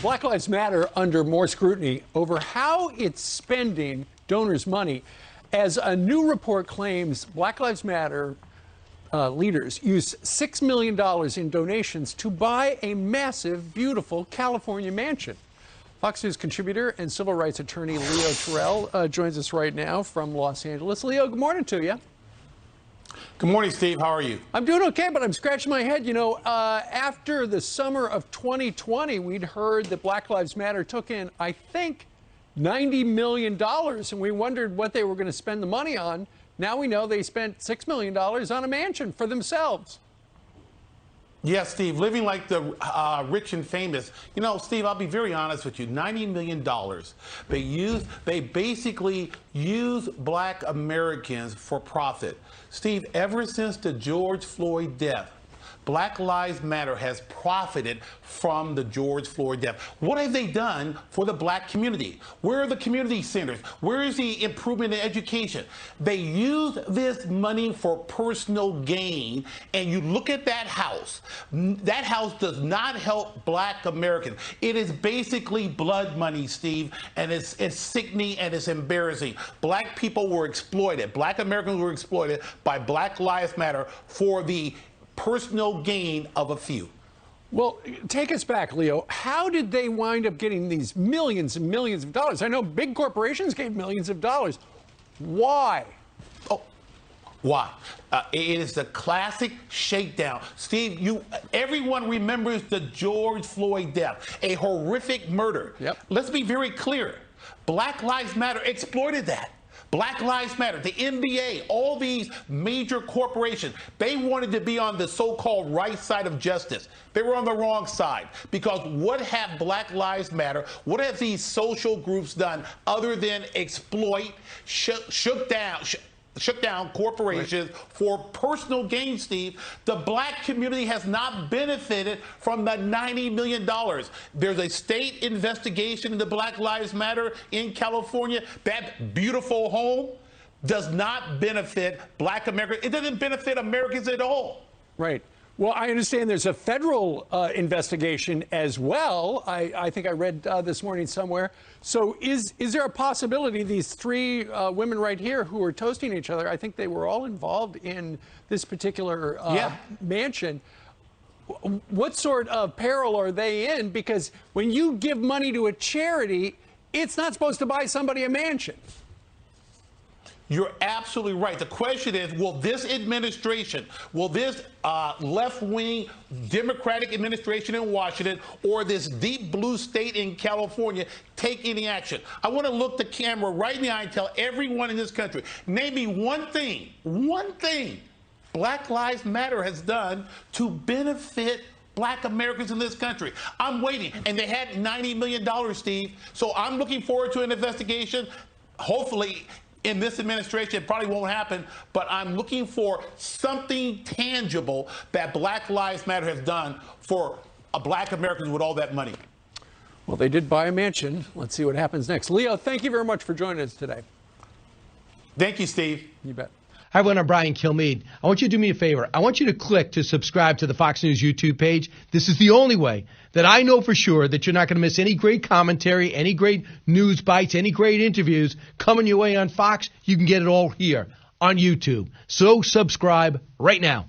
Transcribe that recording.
Black Lives Matter under more scrutiny over how it's spending donors' money, as a new report claims Black Lives Matter leaders used $6 million in donations to buy a massive, beautiful California mansion. Fox News contributor and civil rights attorney Leo Terrell joins us right now from Los Angeles. Leo, good morning to you. Good morning, Steve. How are you? I'm doing okay, but I'm scratching my head. You know, after the summer of 2020, we'd heard that Black Lives Matter took in, I think, $90 million, and we wondered what they were going to spend the money on. Now we know they spent $6 million on a mansion for themselves. Yes, Steve, living like the rich and famous. You know, Steve, I'll be very honest with you. $90 million. They basically use Black Americans for profit. Steve, ever since the George Floyd death, Black Lives Matter has profited from the George Floyd death. What have they done for the Black community? Where are the community centers? Where is the improvement in education? They use this money for personal gain, and you look at that house does not help Black Americans. It is basically blood money, Steve, and it's sickening and it's embarrassing. Black people were exploited. Black Americans were exploited by Black Lives Matter for the personal gain of a few. Well, take us back, Leo. How did they wind up getting these millions and millions of dollars? I know big corporations gave millions of dollars. Why? Oh, why? It is the classic shakedown. Steve, everyone remembers the George Floyd death, a horrific murder. Yep. Let's be very clear. Black Lives Matter exploited that. Black Lives Matter, the NBA, all these major corporations, they wanted to be on the so-called right side of justice. They were on the wrong side, because what have Black Lives Matter, what have these social groups done other than exploit, shook down corporations for personal gain, Steve? The Black community has not benefited from the $90 million. There's a state investigation into Black Lives Matter in California. That beautiful home does not benefit Black Americans. It doesn't benefit Americans at all. Right. Well, I understand there's a federal investigation as well. I think I read this morning somewhere. So is there a possibility these three women right here who are toasting each other, I think they were all involved in this particular mansion. What sort of peril are they in? Because when you give money to a charity, it's not supposed to buy somebody a mansion. You're absolutely right. The question is, will this administration, will this left-wing Democratic administration in Washington or this deep blue state in California take any action? I want to look the camera right in the eye and tell everyone in this country, name me one thing Black Lives Matter has done to benefit Black Americans in this country. I'm waiting. And they had $90 million, Steve. So I'm looking forward to an investigation. Hopefully, in this administration, it probably won't happen, but I'm looking for something tangible that Black Lives Matter has done for Black Americans with all that money. Well, they did buy a mansion. Let's see what happens next. Leo, thank you very much for joining us today. Thank you, Steve. You bet. Hi, everyone. I'm Brian Kilmeade. I want you to do me a favor. I want you to click to subscribe to the Fox News YouTube page. This is the only way that I know for sure that you're not going to miss any great commentary, any great news bites, any great interviews coming your way on Fox. You can get it all here on YouTube. So subscribe right now.